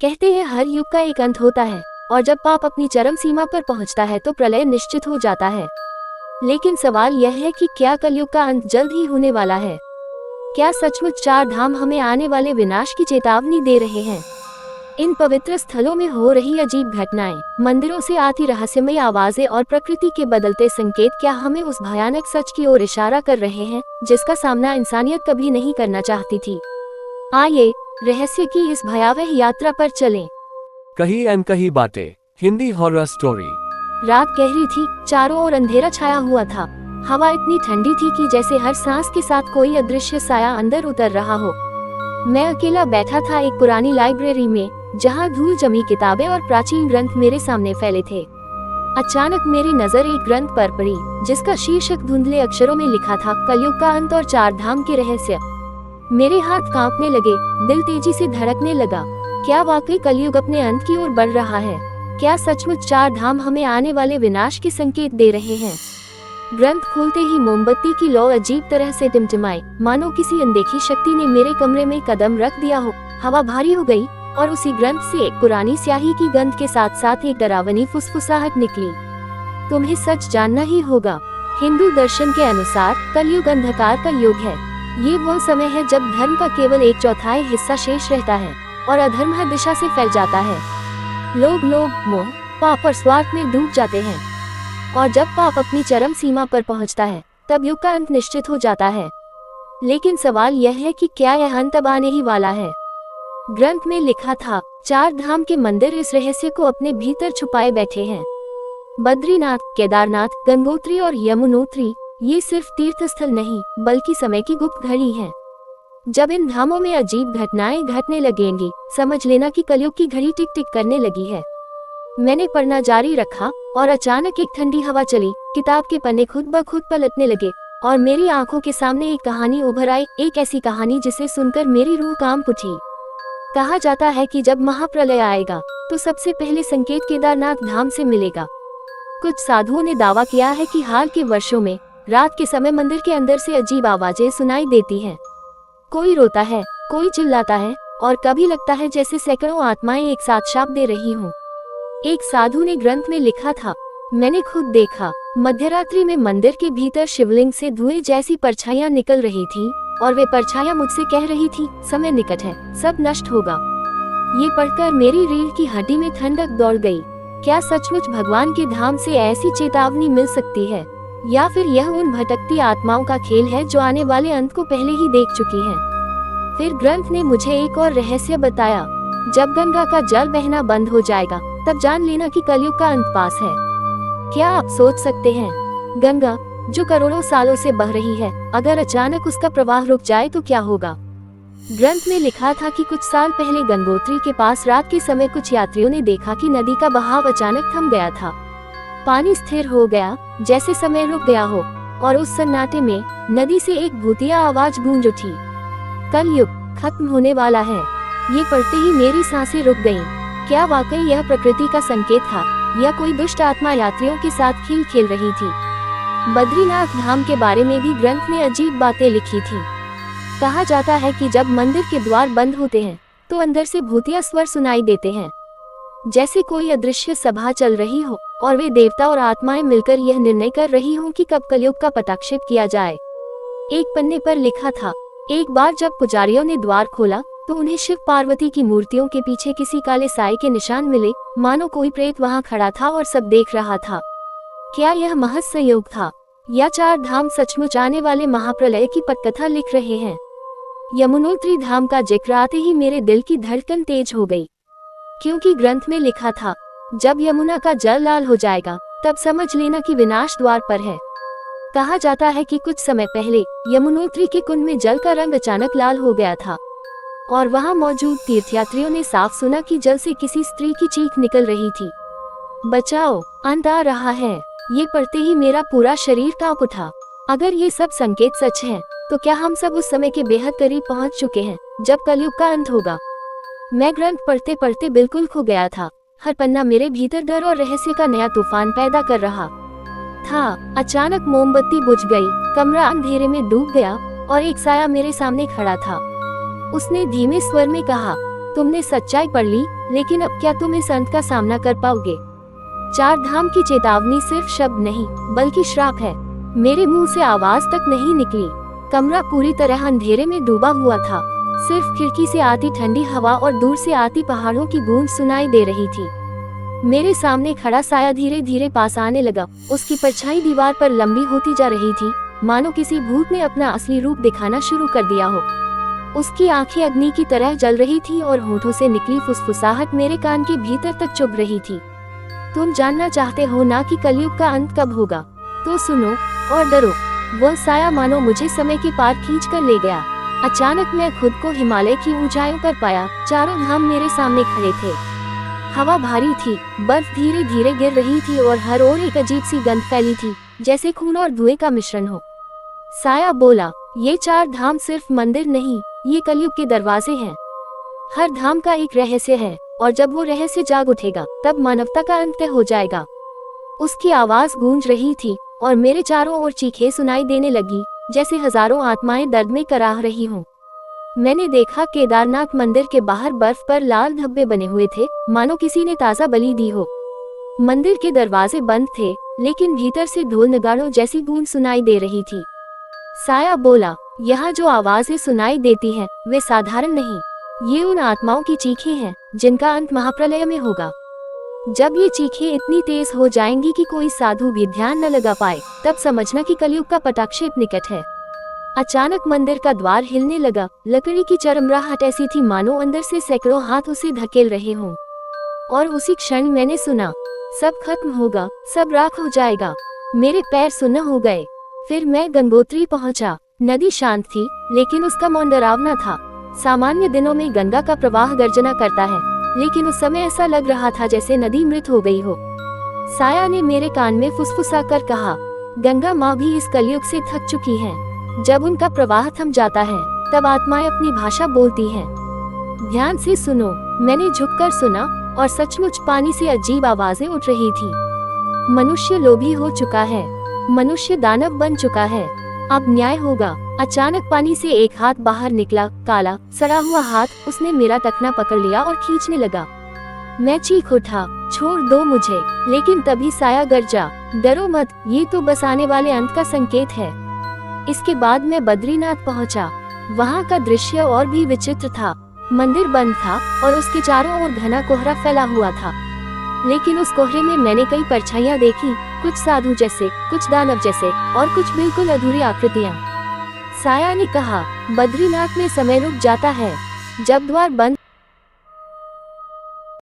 कहते हैं हर युग का एक अंत होता है और जब पाप अपनी चरम सीमा पर पहुंचता है तो प्रलय निश्चित हो जाता है। लेकिन सवाल यह है कि क्या कलयुग का अंत जल्द ही होने वाला है? क्या सचमुच चार धाम हमें आने वाले विनाश की चेतावनी दे रहे हैं? इन पवित्र स्थलों में हो रही अजीब घटनाएं, मंदिरों से आती रहस्यमय आवाजें और प्रकृति के बदलते संकेत क्या हमें उस भयानक सच की ओर इशारा कर रहे हैं जिसका सामना इंसानियत कभी नहीं करना चाहती थी? आइए रहस्य की इस भयावह यात्रा पर चलें। कही अनकही बातें, हिंदी हॉरर स्टोरी। रात गहरी थी, चारों ओर अंधेरा छाया हुआ था। हवा इतनी ठंडी थी कि जैसे हर सांस के साथ कोई अदृश्य साया अंदर उतर रहा हो। मैं अकेला बैठा था एक पुरानी लाइब्रेरी में, जहां धूल जमी किताबें और प्राचीन ग्रंथ मेरे सामने फैले थे। अचानक मेरी नजर एक ग्रंथ पर पड़ी, जिसका शीर्षक धुंधले अक्षरों में लिखा था, कलयुग का अंत और चार धाम के रहस्य। मेरे हाथ कांपने लगे, दिल तेजी से धड़कने लगा। क्या वाकई कलयुग अपने अंत की ओर बढ़ रहा है? क्या सचमुच चार धाम हमें आने वाले विनाश के संकेत दे रहे हैं? ग्रंथ खोलते ही मोमबत्ती की लौ अजीब तरह से टिमटिमाई, मानो किसी अनदेखी शक्ति ने मेरे कमरे में कदम रख दिया हो। हवा भारी हो गई और उसी ग्रंथ से एक पुरानी स्याही की गंध के साथ साथ एक डरावनी फुसफुसाहट निकली। तुम्हें सच जानना ही होगा। हिंदू दर्शन के अनुसार कलयुग अंधकार का युग है। ये वो समय है जब धर्म का केवल एक चौथाई हिस्सा शेष रहता है और अधर्म हर दिशा से फैल जाता है। लोग मोह, पाप और स्वार्थ में डूब जाते हैं और जब पाप अपनी चरम सीमा पर पहुंचता है तब युग का अंत निश्चित हो जाता है। लेकिन सवाल यह है कि क्या यह अंत अब आने ही वाला है? ग्रंथ में लिखा था, चार धाम के मंदिर इस रहस्य को अपने भीतर छुपाए बैठे हैं। बद्रीनाथ, केदारनाथ, गंगोत्री और यमुनोत्री, ये सिर्फ तीर्थ स्थल नहीं बल्कि समय की गुप्त घड़ी है। जब इन धामों में अजीब घटनाएं घटने लगेंगी, समझ लेना कि कलयुग की घड़ी टिक टिक करने लगी है। मैंने पढ़ना जारी रखा और अचानक एक ठंडी हवा चली, किताब के पन्ने खुद ब खुद पलटने लगे और मेरी आंखों के सामने एक कहानी उभर आई, एक ऐसी कहानी जिसे सुनकर मेरी रूह कांप उठी। कहा जाता है कि जब महाप्रलय आएगा तो सबसे पहले संकेत केदारनाथ धाम से मिलेगा। कुछ साधुओं ने दावा किया है कि हाल के वर्षों में रात के समय मंदिर के अंदर से अजीब आवाजें सुनाई देती हैं। कोई रोता है, कोई चिल्लाता है और कभी लगता है जैसे सैकड़ों आत्माएं एक साथ शाप दे रही हों। एक साधु ने ग्रंथ में लिखा था, मैंने खुद देखा, मध्यरात्रि में मंदिर के भीतर शिवलिंग से धुएं जैसी परछाइयां निकल रही थीं और वे परछाइयां मुझसे कह रही थी, समय निकट है, सब नष्ट होगा। ये पढ़कर मेरी रीढ़ की हड्डी में ठंडक दौड़ गई। क्या सचमुच भगवान के धाम से ऐसी चेतावनी मिल सकती है, या फिर यह उन भटकती आत्माओं का खेल है जो आने वाले अंत को पहले ही देख चुकी हैं? फिर ग्रंथ ने मुझे एक और रहस्य बताया, जब गंगा का जल बहना बंद हो जाएगा तब जान लेना कि कलयुग का अंत पास है। क्या आप सोच सकते हैं, गंगा जो करोड़ों सालों से बह रही है, अगर अचानक उसका प्रवाह रुक जाए तो क्या होगा? ग्रंथ में लिखा था कि कुछ साल पहले गंगोत्री के पास रात के समय कुछ यात्रियों ने देखा कि नदी का बहाव अचानक थम गया था। पानी स्थिर हो गया, जैसे समय रुक गया हो, और उस सन्नाटे में नदी से एक भूतिया आवाज गूंज उठी, कलयुग खत्म होने वाला है। ये पढ़ते ही मेरी सांसें रुक गईं। क्या वाकई यह प्रकृति का संकेत था या कोई दुष्ट आत्मा यात्रियों के साथ खेल खेल रही थी? बद्रीनाथ धाम के बारे में भी ग्रंथ ने अजीब बातें लिखी थी। कहा जाता है कि जब मंदिर के द्वार बंद होते हैं तो अंदर से भूतिया स्वर सुनाई देते हैं, जैसे कोई अदृश्य सभा चल रही हो और वे देवता और आत्माएं मिलकर यह निर्णय कर रही हों कि कब कलयुग का पटाक्षेप किया जाए। एक पन्ने पर लिखा था, एक बार जब पुजारियों ने द्वार खोला तो उन्हें शिव पार्वती की मूर्तियों के पीछे किसी काले साए के निशान मिले, मानो कोई प्रेत वहां खड़ा था और सब देख रहा था। क्या यह महज संयोग था या चार धाम सचमुच आने वाले महाप्रलय की पटकथा लिख रहे हैं? यमुनोत्री धाम का जिक्र आते ही मेरे दिल की धड़कन तेज हो गई, क्योंकि ग्रंथ में लिखा था, जब यमुना का जल लाल हो जाएगा तब समझ लेना कि विनाश द्वार पर है। कहा जाता है कि कुछ समय पहले यमुनोत्री के कुंड में जल का रंग अचानक लाल हो गया था और वहां मौजूद तीर्थयात्रियों ने साफ सुना कि जल से किसी स्त्री की चीख निकल रही थी, बचाओ, अंत आ रहा है। ये पढ़ते ही मेरा पूरा शरीर कांप उठा। अगर ये सब संकेत सच हैं, तो क्या हम सब उस समय के बेहद करीब पहुंच चुके हैं जब कलयुग का अंत होगा? मैं ग्रंथ पढ़ते पढ़ते बिल्कुल खो गया था। हर पन्ना मेरे भीतर डर और रहस्य का नया तूफान पैदा कर रहा था। अचानक मोमबत्ती बुझ गई, कमरा अंधेरे में डूब गया और एक साया मेरे सामने खड़ा था। उसने धीमे स्वर में कहा, तुमने सच्चाई पढ़ ली, लेकिन अब क्या तुम इस अंत का सामना कर पाओगे? 4 धाम की चेतावनी सिर्फ शब्द नहीं, बल्कि श्राप है। मेरे मुंह से आवाज तक नहीं निकली। कमरा पूरी तरह अंधेरे में डूबा हुआ था। सिर्फ खिड़की से आती ठंडी हवा और दूर से आती पहाड़ों की गूंज सुनाई दे रही थी। मेरे सामने खड़ा साया धीरे धीरे पास आने लगा। उसकी परछाई दीवार पर लंबी होती जा रही थी, मानो किसी भूत ने अपना असली रूप दिखाना शुरू कर दिया हो। उसकी आंखें अग्नि की तरह जल रही थी और होठों से निकली फुसफुसाहट मेरे कान के भीतर तक चुभ रही थी। तुम जानना चाहते हो ना कि कलयुग का अंत कब होगा? तो सुनो और डरो। वह साया मानो मुझे समय के पार खींच कर ले गया। अचानक मैं खुद को हिमालय की ऊंचाइयों पर पाया। चारों धाम मेरे सामने खड़े थे। हवा भारी थी, बर्फ धीरे धीरे गिर रही थी और हर ओर एक अजीब सी गंध फैली थी, जैसे खून और धुएं का मिश्रण हो। साया बोला, ये 4 धाम सिर्फ मंदिर नहीं, ये कलयुग के दरवाजे हैं। हर धाम का एक रहस्य है, और जब वो रहस्य जाग उठेगा, तब मानवता का अंत हो जाएगा। उसकी आवाज गूंज रही थी और मेरे चारों ओर चीखें सुनाई देने लगी, जैसे हजारों आत्माएं दर्द में कराह रही हों। मैंने देखा केदारनाथ मंदिर के बाहर बर्फ पर लाल धब्बे बने हुए थे, मानो किसी ने ताजा बलि दी हो। मंदिर के दरवाजे बंद थे, लेकिन भीतर से ढोल नगाड़ों जैसी गूंज सुनाई दे रही थी। साया बोला, यहाँ जो आवाजें सुनाई देती हैं, वे साधारण नहीं, ये उन आत्माओं की चीखें हैं जिनका अंत महाप्रलय में होगा। जब ये चीखें इतनी तेज हो जाएंगी कि कोई साधु भी ध्यान न लगा पाए, तब समझना कि कलयुग का पटाक्षेप निकट है। अचानक मंदिर का द्वार हिलने लगा। लकड़ी की चरमराहट ऐसी थी मानो अंदर से सैकड़ों हाथ उसे धकेल रहे हों। और उसी क्षण मैंने सुना, सब खत्म होगा, सब राख हो जाएगा। मेरे पैर सुन्न हो गए। फिर मैं गंगोत्री पहुंचा। नदी शांत थी, लेकिन उसका मौन डरावना था। सामान्य दिनों में गंगा का प्रवाह गर्जना करता है, लेकिन उस समय ऐसा लग रहा था जैसे नदी मृत हो गई हो। साया ने मेरे कान में फुसफुसा कर कहा, गंगा माँ भी इस कलयुग से थक चुकी हैं। जब उनका प्रवाह थम जाता है, तब आत्माएं अपनी भाषा बोलती हैं। ध्यान से सुनो। मैंने झुककर सुना, और सचमुच पानी से अजीब आवाजें उठ रही थी। मनुष्य लोभी हो चुका है, मनुष्य दानव बन चुका है, अब न्याय होगा। अचानक पानी से एक हाथ बाहर निकला, काला सड़ा हुआ हाथ। उसने मेरा टखना पकड़ लिया और खींचने लगा। मैं चीख उठा, छोड़ दो मुझे। लेकिन तभी साया गरजा, डरो मत, ये तो बस आने वाले अंत का संकेत है। इसके बाद मैं बद्रीनाथ पहुंचा। वहां का दृश्य और भी विचित्र था। मंदिर बंद था और उसके चारों ओर घना कोहरा फैला हुआ था। लेकिन उस कोहरे में मैंने कई परछाइयां देखी, कुछ साधु जैसे, कुछ दानव जैसे, और कुछ बिल्कुल अधूरी आकृतियां। साया ने कहा, बद्रीनाथ में समय रुक जाता है। जब द्वार बंद